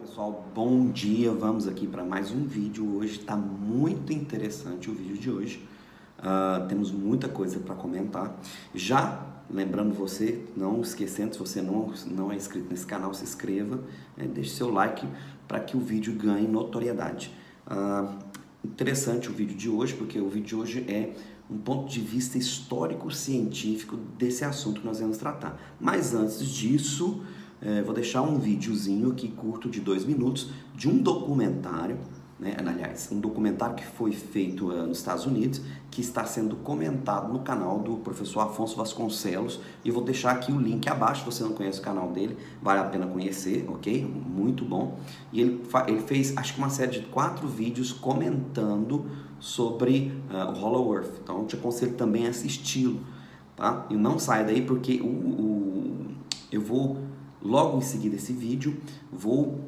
Pessoal, bom dia, vamos aqui para mais um vídeo. Hoje está muito interessante o vídeo de hoje. Temos muita coisa para comentar. Já lembrando você, não esquecendo, se você não é inscrito nesse canal, se inscreva, deixe seu like para que o vídeo ganhe notoriedade. Interessante o vídeo de hoje, porque o vídeo de hoje é um ponto de vista histórico-científico desse assunto que nós vamos tratar. Mas antes disso, vou deixar um videozinho aqui curto de 2 minutos de um documentário, aliás, um documentário que foi feito nos Estados Unidos, que está sendo comentado no canal do professor Afonso Vasconcelos, e vou deixar aqui o link abaixo. Se você não conhece o canal dele, vale a pena conhecer, ok? Muito bom. E ele fez, acho que uma série de 4 vídeos comentando sobre o Hollow Earth, então eu te aconselho também a assisti-lo, tá? E não saia daí, porque eu vou, logo em seguida desse vídeo, vou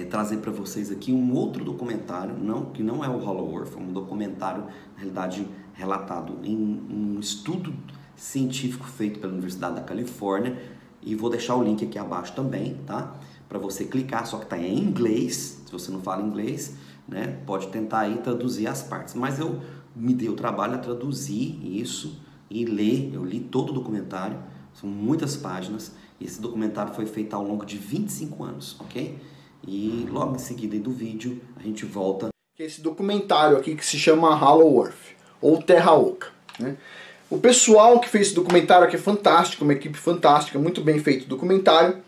trazer para vocês aqui um outro documentário, que não é o Hollow Earth, é um documentário, na realidade, relatado em um estudo científico feito pela Universidade da Califórnia, e vou deixar o link aqui abaixo também, tá? Para você clicar, só que está em inglês. Se você não fala inglês, pode tentar aí traduzir as partes, mas eu me dei o trabalho a traduzir isso e ler. Eu li todo o documentário, são muitas páginas, e esse documentário foi feito ao longo de 25 anos, ok? E logo em seguida do vídeo a gente volta. Esse documentário aqui que se chama Hollow Earth, ou Terra Oca, O pessoal que fez esse documentário aqui é fantástico, uma equipe fantástica, muito bem feito o documentário.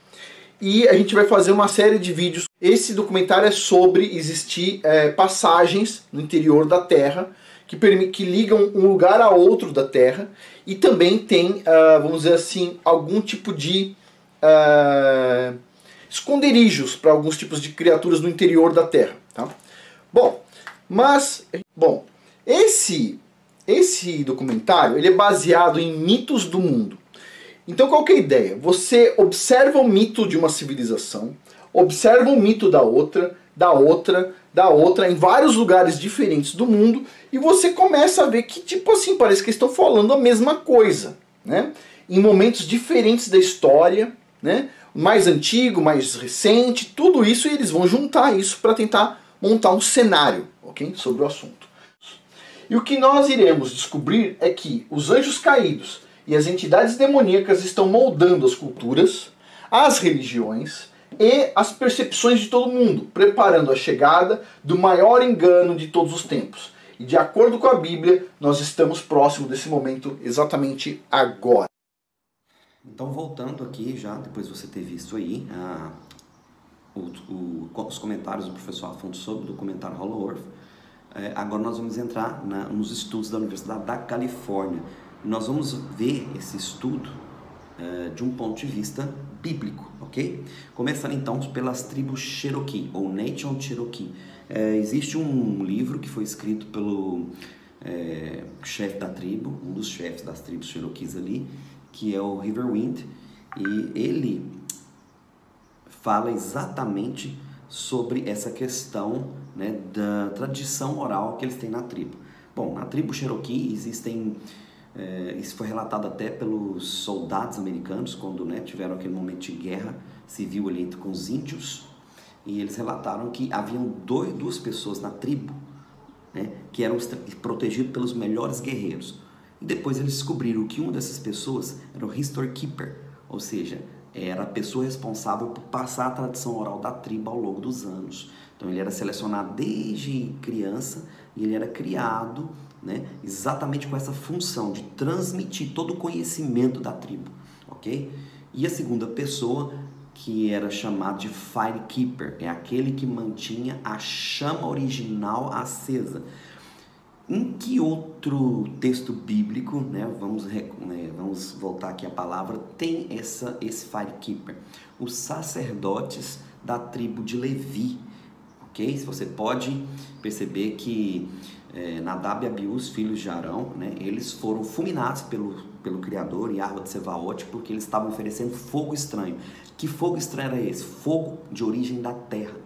E a gente vai fazer uma série de vídeos. Esse documentário é sobre existir passagens no interior da Terra que ligam um lugar a outro da Terra, e também tem, vamos dizer assim, algum tipo de esconderijos para alguns tipos de criaturas no interior da Terra, tá? Bom, esse documentário ele é baseado em mitos do mundo. Então qual que é a ideia? Você observa o mito de uma civilização, observa o mito da outra, em vários lugares diferentes do mundo, e você começa a ver que, tipo assim, parece que estão falando a mesma coisa, em momentos diferentes da história, mais antigo, mais recente, tudo isso, e eles vão juntar isso para tentar montar um cenário, ok, sobre o assunto. E o que nós iremos descobrir é que os anjos caídos e as entidades demoníacas estão moldando as culturas, as religiões e as percepções de todo mundo, preparando a chegada do maior engano de todos os tempos. E de acordo com a Bíblia, nós estamos próximos desse momento exatamente agora. Então, voltando aqui, já depois de você ter visto aí os comentários do professor Afonso sobre o documentário Hollow Earth, agora nós vamos entrar nos estudos da Universidade da Califórnia. Nós vamos ver esse estudo de um ponto de vista bíblico, ok? Começando então pelas tribos Cherokee, ou Nation Cherokee. Existe um livro que foi escrito pelo chefe da tribo, um dos chefes das tribos Cherokees ali, que é o Riverwind, e ele fala exatamente sobre essa questão da tradição oral que eles têm na tribo. Bom, na tribo Cherokee existem, isso foi relatado até pelos soldados americanos, quando tiveram aquele momento de guerra civil ali com os índios, e eles relataram que haviam duas pessoas na tribo que eram protegidos pelos melhores guerreiros. E depois eles descobriram que uma dessas pessoas era o History Keeper, ou seja, era a pessoa responsável por passar a tradição oral da tribo ao longo dos anos. Então ele era selecionado desde criança e ele era criado exatamente com essa função de transmitir todo o conhecimento da tribo, ok? E a segunda pessoa, que era chamado de Fire Keeper, é aquele que mantinha a chama original acesa. Em que outro texto bíblico, vamos voltar aqui a palavra, tem esse Fire Keeper? Os sacerdotes da tribo de Levi, ok? Você pode perceber que Nadab e Abiú, os filhos de Arão, eles foram fulminados pelo Criador em Arva de Sevaote, porque eles estavam oferecendo fogo estranho. Que fogo estranho era esse? Fogo de origem da terra.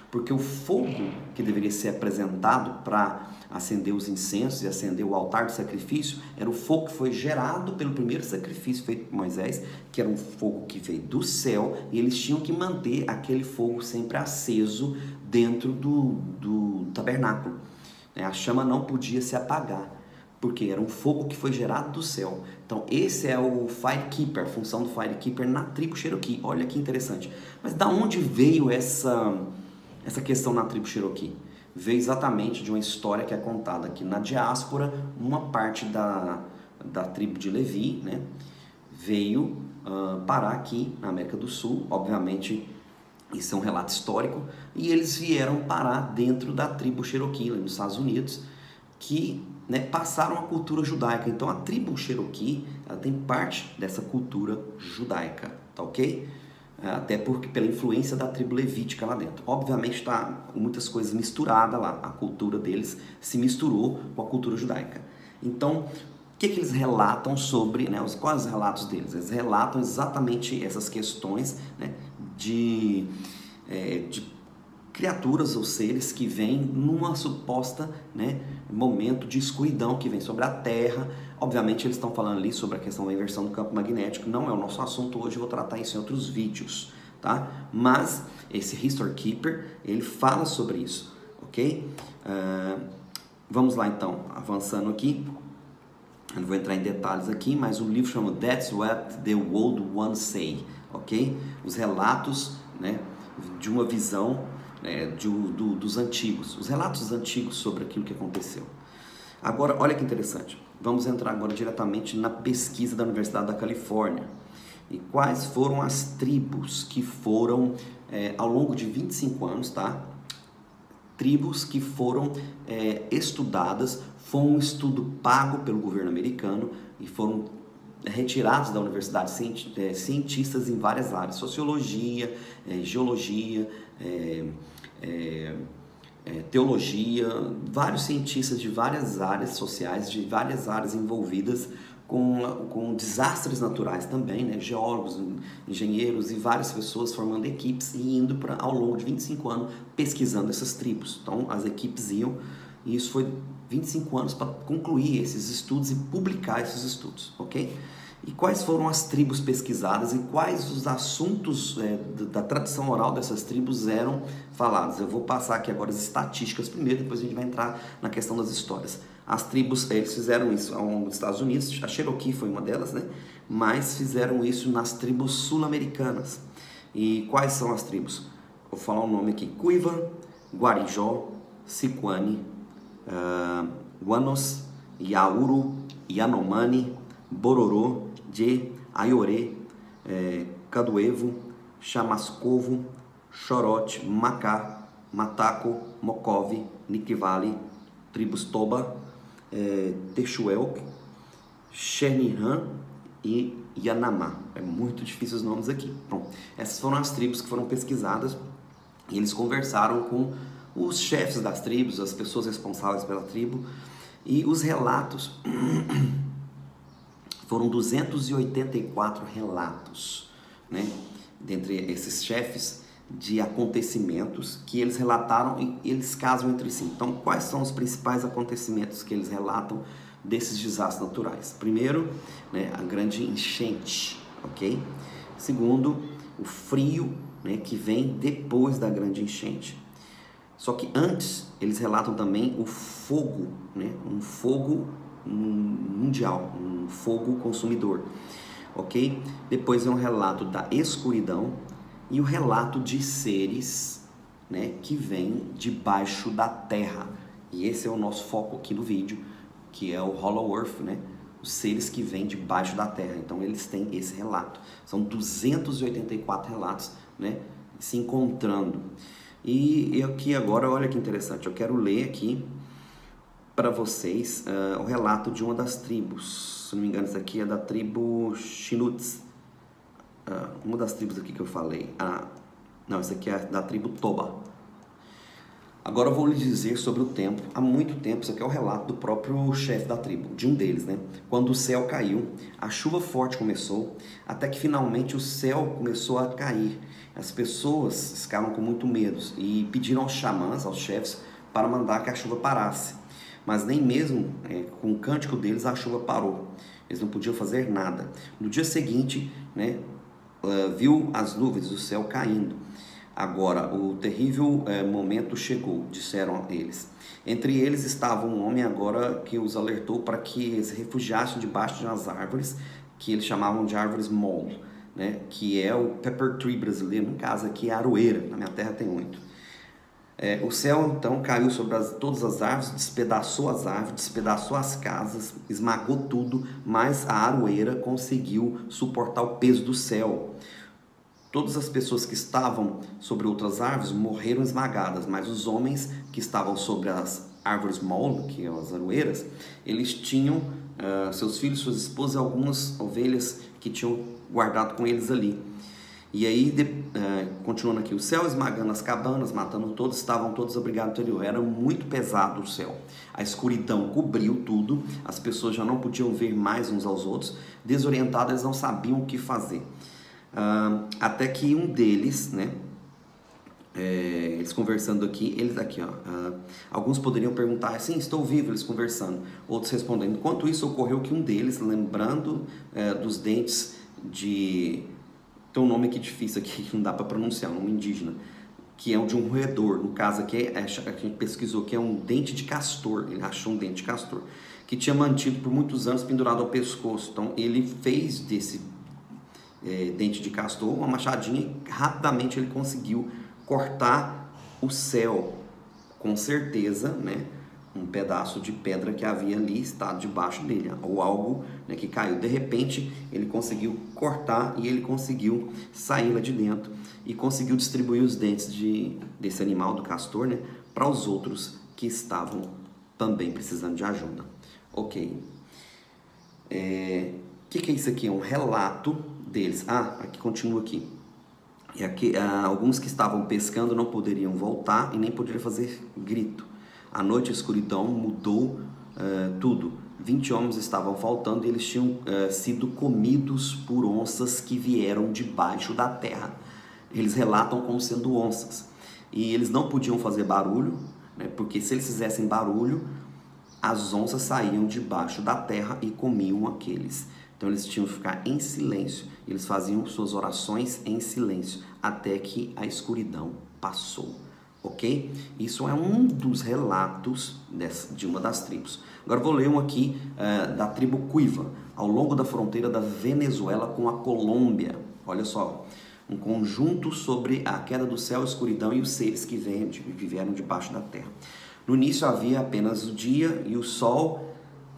Porque o fogo que deveria ser apresentado para acender os incensos e acender o altar do sacrifício era o fogo que foi gerado pelo primeiro sacrifício feito por Moisés, que era um fogo que veio do céu, e eles tinham que manter aquele fogo sempre aceso dentro do tabernáculo. A chama não podia se apagar, porque era um fogo que foi gerado do céu. Então esse é o Firekeeper, a função do Firekeeper na tribo Cherokee. Olha que interessante. Mas da onde veio essa questão na tribo Cherokee? Veio exatamente de uma história que é contada aqui na diáspora. Uma parte da tribo de Levi, né, veio parar aqui na América do Sul. Obviamente isso é um relato histórico, e eles vieram parar dentro da tribo Cherokee, nos Estados Unidos, que, né, passaram a cultura judaica. Então a tribo Cherokee, ela tem parte dessa cultura judaica, tá ok? Até porque pela influência da tribo levítica lá dentro. Obviamente está muitas coisas misturadas lá, a cultura deles se misturou com a cultura judaica. Então, o que eles relatam sobre, né, quais os relatos deles? Eles relatam exatamente essas questões, né, de criaturas ou seres que vêm numa suposta, né, momento de escuridão que vem sobre a Terra. Obviamente eles estão falando ali sobre a questão da inversão do campo magnético, não é o nosso assunto hoje, eu vou tratar isso em outros vídeos, tá? Mas esse History Keeper, ele fala sobre isso, ok? Vamos lá então, avançando aqui. Eu não vou entrar em detalhes aqui, mas o livro chama That's What the Old Ones Say, ok? Os relatos, né, de uma visão, dos antigos, os relatos antigos sobre aquilo que aconteceu. Agora, olha que interessante, vamos entrar agora diretamente na pesquisa da Universidade da Califórnia. E quais foram as tribos que foram, ao longo de 25 anos, tá? Tribos que foram estudadas, foi um estudo pago pelo governo americano e foram retirados da universidade cientistas em várias áreas, sociologia, geologia, teologia, vários cientistas de várias áreas sociais, de várias áreas envolvidas com desastres naturais também, né? Geólogos, engenheiros e várias pessoas formando equipes e indo ao longo de 25 anos pesquisando essas tribos. Então as equipes iam, e isso foi 25 anos para concluir esses estudos e publicar esses estudos, ok? E quais foram as tribos pesquisadas e quais os assuntos da tradição oral dessas tribos eram falados? Eu vou passar aqui agora as estatísticas primeiro, depois a gente vai entrar na questão das histórias. As tribos, eles fizeram isso ao longo dos Estados Unidos, a Cherokee foi uma delas, né? Mas fizeram isso nas tribos sul-americanas. E quais são as tribos? Vou falar o nome aqui: Cuiva, Guarijó, Sicuani, Guanos, Yauru, Yanomami, Bororô, Je, Aiorê, Caduevo, Chamascovo, Xorote, Macá, Mataco, Mocove, Nikivale, tribos Toba, Texuelk, Xernihan e Yanamá. É muito difícil os nomes aqui. Bom, essas foram as tribos que foram pesquisadas e eles conversaram com os chefes das tribos, as pessoas responsáveis pela tribo, e os relatos foram 284 relatos, né, dentre esses chefes, de acontecimentos que eles relataram e eles casam entre si. Então, quais são os principais acontecimentos que eles relatam desses desastres naturais? Primeiro, né, a grande enchente, ok? Segundo, o frio, né, que vem depois da grande enchente. Só que antes, eles relatam também o fogo, né, um fogo mundial, um fogo consumidor, ok? Depois é um relato da escuridão e o relato de seres, né, que vêm debaixo da terra. E esse é o nosso foco aqui no vídeo, que é o Hollow Earth, né? Os seres que vêm debaixo da terra. Então eles têm esse relato. São 284 relatos, né, se encontrando. E aqui agora, olha que interessante, eu quero ler aqui para vocês o relato de uma das tribos. Se não me engano, isso aqui é da tribo Chinooks. Uma das tribos aqui que eu falei. Não, isso aqui é da tribo Toba. Agora eu vou lhe dizer sobre o tempo. Há muito tempo, isso aqui é o relato do próprio chefe da tribo, de um deles, né? Quando o céu caiu, a chuva forte começou, até que finalmente o céu começou a cair. As pessoas ficaram com muito medo e pediram aos xamãs, aos chefes, para mandar que a chuva parasse. Mas nem mesmo com o cântico deles a chuva parou. Eles não podiam fazer nada. No dia seguinte, né, viu as nuvens do céu caindo. Agora, o terrível momento chegou, disseram eles. Entre eles estava um homem agora que os alertou para que eles refugiassem debaixo de umas árvores, que eles chamavam de árvores mol, né? Que é o pepper tree brasileiro, no caso aqui é a aroeira, na minha terra tem muito. O céu então caiu sobre todas as árvores, despedaçou as árvores, despedaçou as casas, esmagou tudo, mas a aroeira conseguiu suportar o peso do céu. Todas as pessoas que estavam sobre outras árvores morreram esmagadas, mas os homens que estavam sobre as árvores mol, que são as aroeiras, eles tinham seus filhos, suas esposas e algumas ovelhas que tinham guardado com eles ali. E aí, continuando aqui, o céu esmagando as cabanas, matando todos, estavam todos abrigados no interior. Era muito pesado o céu. A escuridão cobriu tudo, as pessoas já não podiam ver mais uns aos outros, desorientadas, não sabiam o que fazer. Até que um deles, né, eles conversando aqui, alguns poderiam perguntar assim, estou vivo, eles conversando, outros respondendo. Enquanto isso ocorreu que um deles, lembrando dos dentes de... tem um nome aqui difícil aqui, que não dá para pronunciar, um nome indígena, que é o de um roedor, no caso aqui, a gente pesquisou que é um dente de castor, ele achou um dente de castor, que tinha mantido por muitos anos pendurado ao pescoço. Então ele fez desse dente de castor uma machadinha e rapidamente ele conseguiu cortar o céu, com certeza, né, um pedaço de pedra que havia ali estado debaixo dele, ou algo, né, que caiu. De repente ele conseguiu cortar e ele conseguiu sair lá de dentro e conseguiu distribuir os dentes desse animal, do castor, né, para os outros que estavam também precisando de ajuda. Ok. Que é isso aqui? É um relato deles. Aqui continua aqui. E aqui alguns que estavam pescando não poderiam voltar e nem poderiam fazer grito. À noite a escuridão mudou tudo. 20 homens estavam faltando e eles tinham sido comidos por onças que vieram debaixo da terra. Eles relatam como sendo onças. E eles não podiam fazer barulho, né, porque se eles fizessem barulho, as onças saíam debaixo da terra e comiam aqueles. Então eles tinham que ficar em silêncio. Eles faziam suas orações em silêncio até que a escuridão passou. Ok? Isso é um dos relatos de uma das tribos. Agora vou ler um aqui da tribo Cuiva, ao longo da fronteira da Venezuela com a Colômbia. Olha só, um conjunto sobre a queda do céu, a escuridão e os seres que vieram debaixo da terra. No início havia apenas o dia e o sol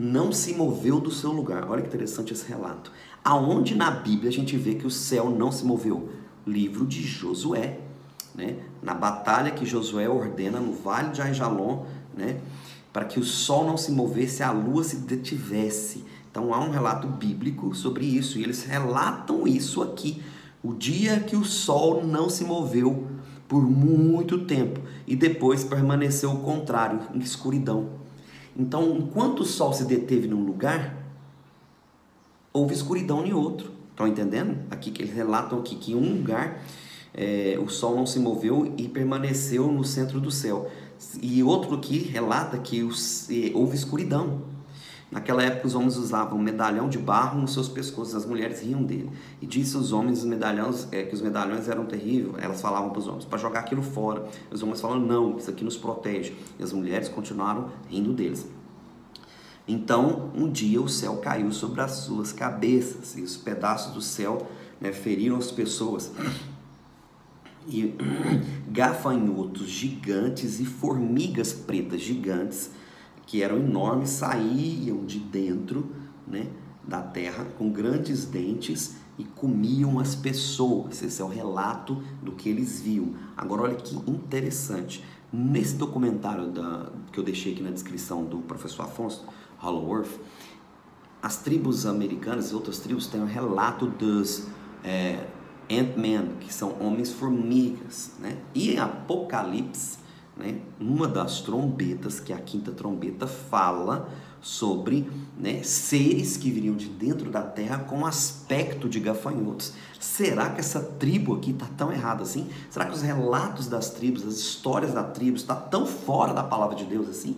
não se moveu do seu lugar. Olha que interessante esse relato. Aonde na Bíblia a gente vê que o céu não se moveu? Livro de Josué, né? Na batalha que Josué ordena no vale de Aijalon, né? Para que o sol não se movesse, a lua se detivesse. Então há um relato bíblico sobre isso e eles relatam isso aqui. O dia que o sol não se moveu por muito tempo e depois permaneceu o contrário, em escuridão. Então, enquanto o sol se deteve num lugar, houve escuridão em outro. Estão entendendo? Aqui que eles relatam aqui que em um lugar o sol não se moveu e permaneceu no centro do céu. E outro aqui relata que houve escuridão. Naquela época os homens usavam um medalhão de barro nos seus pescoços, as mulheres riam dele. E disse aos homens que os medalhões eram terríveis, elas falavam para os homens, para jogar aquilo fora. Os homens falaram, não, isso aqui nos protege. E as mulheres continuaram rindo deles. Então, um dia o céu caiu sobre as suas cabeças, e os pedaços do céu, né, feriram as pessoas. E gafanhotos gigantes e formigas pretas gigantes, que eram enormes, saíam de dentro, né, da terra com grandes dentes e comiam as pessoas. Esse é o relato do que eles viam. Agora olha que interessante. Nesse documentário que eu deixei aqui na descrição do professor Afonso Hollowworth, as tribos americanas e outras tribos têm um relato dos Ant-Man, que são homens-formigas, né? E em Apocalipse, né, uma das trombetas, que é a quinta trombeta, fala sobre, né, seres que viriam de dentro da terra com aspecto de gafanhotos. Será que essa tribo aqui está tão errada assim? Será que os relatos das tribos, as histórias da tribo, está tão fora da palavra de Deus assim?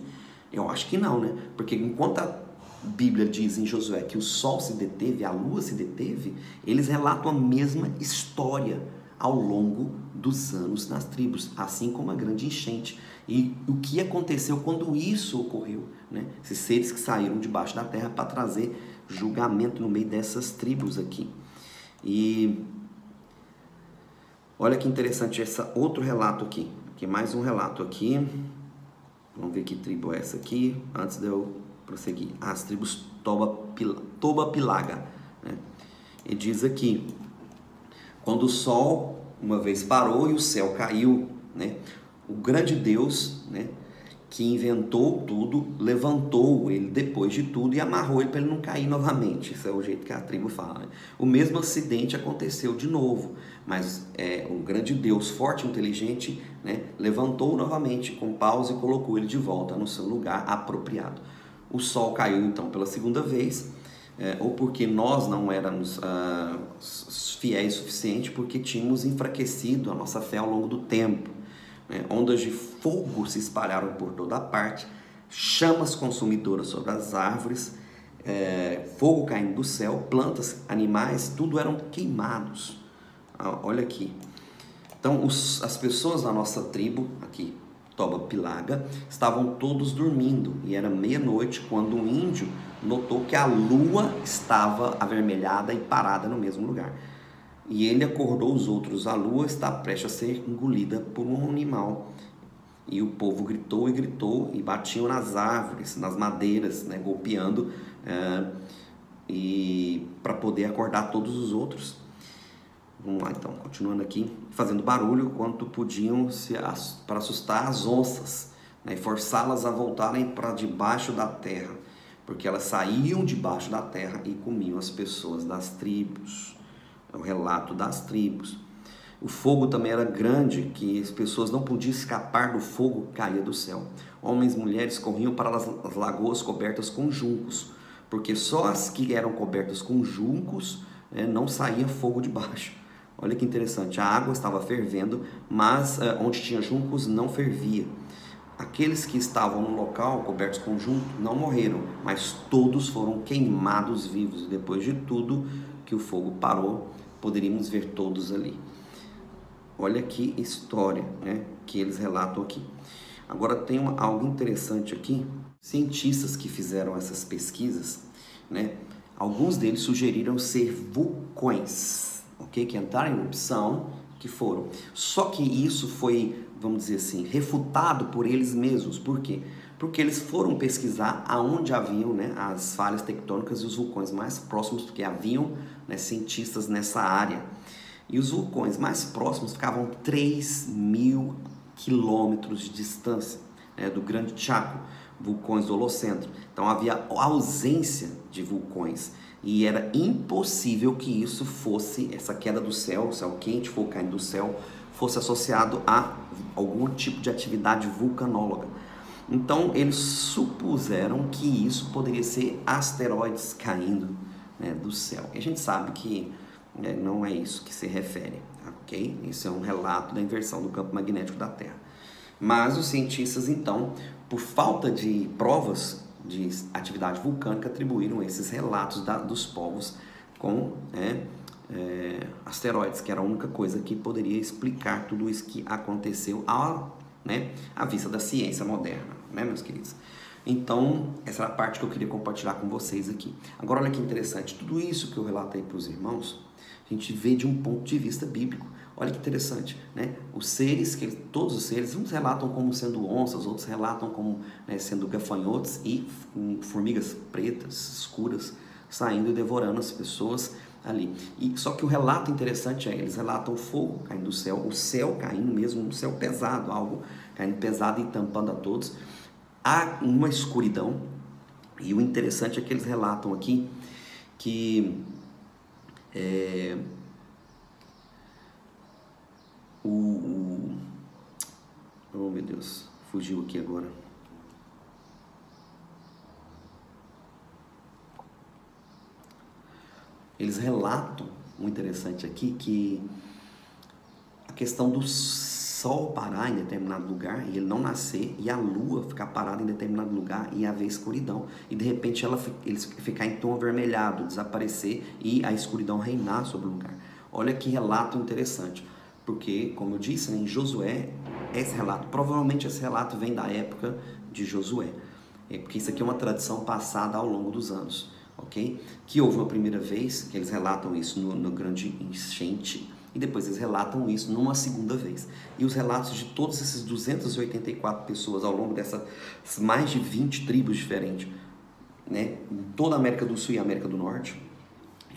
Eu acho que não, né? Porque enquanto a Bíblia diz em Josué que o sol se deteve, a lua se deteve, eles relatam a mesma história ao longo dos anos nas tribos, assim como a grande enchente. E o que aconteceu quando isso ocorreu, né? Esses seres que saíram debaixo da terra para trazer julgamento no meio dessas tribos aqui. E olha que interessante esse outro relato aqui. Aqui mais um relato aqui. Vamos ver que tribo é essa aqui, antes de eu prosseguir. As tribos Toba-Pilaga, né? E diz aqui: quando o sol uma vez parou e o céu caiu, né, o grande Deus, né, que inventou tudo, levantou ele depois de tudo e amarrou ele para ele não cair novamente. Isso é o jeito que a tribo fala, né? O mesmo acidente aconteceu de novo, mas o grande Deus forte e inteligente, né, levantou novamente com paus e colocou ele de volta no seu lugar apropriado. O sol caiu então pela segunda vez, ou porque nós não éramos fiéis o suficiente, porque tínhamos enfraquecido a nossa fé ao longo do tempo. Ondas de fogo se espalharam por toda a parte, chamas consumidoras sobre as árvores, fogo caindo do céu, plantas, animais, tudo eram queimados. Olha aqui. Então as pessoas da nossa tribo, aqui, Toba-Pilaga, estavam todos dormindo e era meia-noite quando um índio notou que a lua estava avermelhada e parada no mesmo lugar. E ele acordou os outros. A lua está prestes a ser engolida por um animal. E o povo gritou e gritou e batiam nas árvores, nas madeiras, né, golpeando, e para poder acordar todos os outros. Vamos lá então, continuando aqui, fazendo barulho quanto podiam para assustar as onças, né, e forçá-las a voltarem para debaixo da terra, porque elas saíam debaixo da terra e comiam as pessoas das tribos. É o relato das tribos. O fogo também era grande, que as pessoas não podiam escapar do fogo que caía do céu. Homens e mulheres corriam para as lagoas cobertas com juncos, porque só as que eram cobertas com juncos, não saía fogo de baixo. Olha que interessante, a água estava fervendo, mas onde tinha juncos não fervia. Aqueles que estavam no local cobertos com junco não morreram, mas todos foram queimados vivos. E depois de tudo que o fogo parou, poderíamos ver todos ali. Olha que história, né, que eles relatam aqui. Agora tem algo interessante aqui. Cientistas que fizeram essas pesquisas, né, alguns deles sugeriram ser vulcões, ok? Que entraram em erupção, que foram. Só que isso foi, vamos dizer assim, refutado por eles mesmos. Por quê? Porque eles foram pesquisar aonde haviam, né, as falhas tectônicas e os vulcões mais próximos, porque haviam, né, cientistas nessa área. E os vulcões mais próximos ficavam 3.000 quilômetros de distância, né, do Grande Chaco, vulcões do Holocentro. Então havia ausência de vulcões e era impossível que isso fosse, essa queda do céu, o céu quente, fogo caindo do céu, fosse associado a algum tipo de atividade vulcanóloga. Então eles supuseram que isso poderia ser asteroides caindo, né, do céu. E a gente sabe que não é isso que se refere, ok? Isso é um relato da inversão do campo magnético da Terra. Mas os cientistas, então, por falta de provas de atividade vulcânica, atribuíram esses relatos dos povos com asteroides, que era a única coisa que poderia explicar tudo isso que aconteceu à vista da ciência moderna, né, meus queridos? Então, essa era a parte que eu queria compartilhar com vocês aqui. Agora, olha que interessante, tudo isso que eu relatei para os irmãos, a gente vê de um ponto de vista bíblico. Olha que interessante, né? Os seres, todos os seres, uns relatam como sendo onças, outros relatam como, né, sendo gafanhotos e formigas pretas, escuras, saindo e devorando as pessoas ali. E só que o relato interessante eles relatam o fogo caindo do céu, o céu caindo mesmo, um céu pesado, algo caindo pesado e tampando a todos. Há uma escuridão, e o interessante é que eles relatam aqui que oh meu Deus, Fugiu aqui agora. Eles relatam, muito interessante aqui, que a questão do sol parar em determinado lugar e ele não nascer, e a lua ficar parada em determinado lugar e haver escuridão, e de repente eles ficar em tom avermelhado, desaparecer e a escuridão reinar sobre o lugar. Olha que relato interessante, porque, como eu disse, né, em Josué, esse relato, provavelmente esse relato vem da época de Josué, porque isso aqui é uma tradição passada ao longo dos anos, ok? Que houve uma primeira vez, que eles relatam isso no grande enchente, e depois eles relatam isso numa segunda vez. E os relatos de todos esses 284 pessoas ao longo dessas mais de 20 tribos diferentes, né, em toda a América do Sul e América do Norte,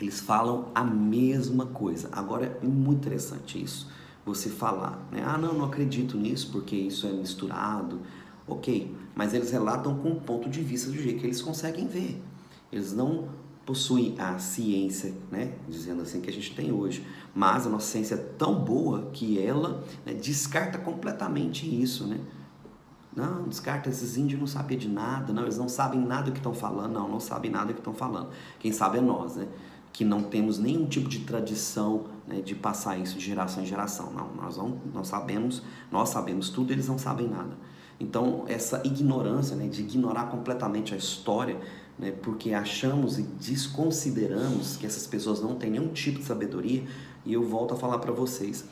eles falam a mesma coisa. Agora é muito interessante isso, você falar, né? Ah, não acredito nisso porque isso é misturado. Ok, mas eles relatam com um ponto de vista do jeito que eles conseguem ver. Eles não possuem a ciência, né, dizendo assim, que a gente tem hoje, mas a nossa ciência é tão boa que ela, né, descarta completamente isso, né? Não, descarta, esses índios não sabem de nada, não, eles não sabem nada do que estão falando, não sabem nada do que estão falando. Quem sabe é nós, né, que não temos nenhum tipo de tradição, né, de passar isso de geração em geração. Não, nós sabemos tudo, eles não sabem nada. Então, essa ignorância, né, de ignorar completamente a história, né, porque achamos e desconsideramos que essas pessoas não têm nenhum tipo de sabedoria, e eu volto a falar para vocês,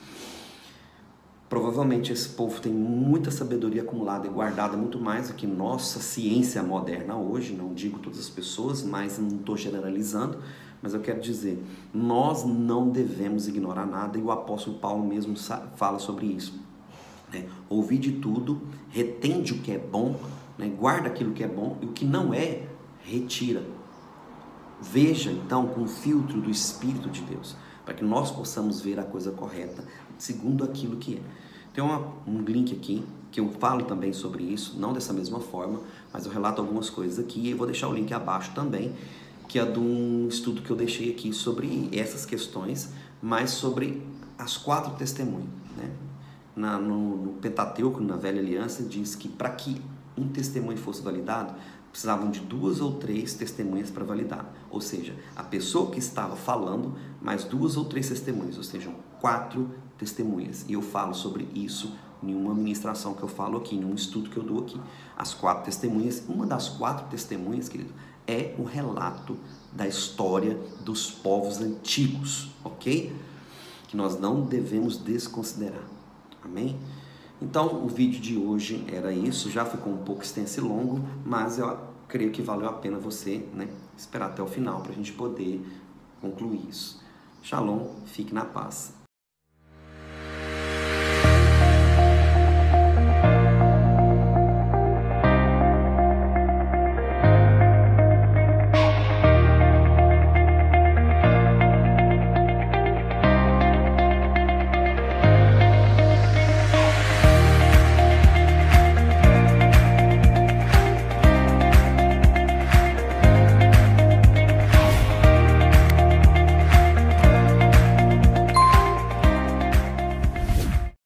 provavelmente esse povo tem muita sabedoria acumulada e guardada, muito mais do que nossa ciência moderna hoje, não digo todas as pessoas, mas não estou generalizando, mas eu quero dizer, nós não devemos ignorar nada, e o apóstolo Paulo mesmo fala sobre isso. Ouvir de tudo, retende o que é bom, né? Guarda aquilo que é bom, e o que não é, retira. Veja então com o filtro do Espírito de Deus, para que nós possamos ver a coisa correta segundo aquilo que é. Tem um link aqui que eu falo também sobre isso, não dessa mesma forma, mas eu relato algumas coisas aqui, e eu vou deixar o link abaixo também, que é de um estudo que eu deixei aqui sobre essas questões, mas sobre as 4 testemunhas, né? No Pentateuco, na Velha Aliança, diz que para que um testemunho fosse validado, precisavam de 2 ou 3 testemunhas para validar. Ou seja, a pessoa que estava falando, mais 2 ou 3 testemunhas, ou seja, 4 testemunhas. E eu falo sobre isso em uma ministração que eu falo aqui, em um estudo que eu dou aqui. As 4 testemunhas, uma das 4 testemunhas, querido, é o relato da história dos povos antigos, ok? Que nós não devemos desconsiderar. Amém? Então, o vídeo de hoje era isso, já ficou um pouco extenso e longo, mas eu creio que valeu a pena você, né, esperar até o final para a gente poder concluir isso. Shalom, fique na paz.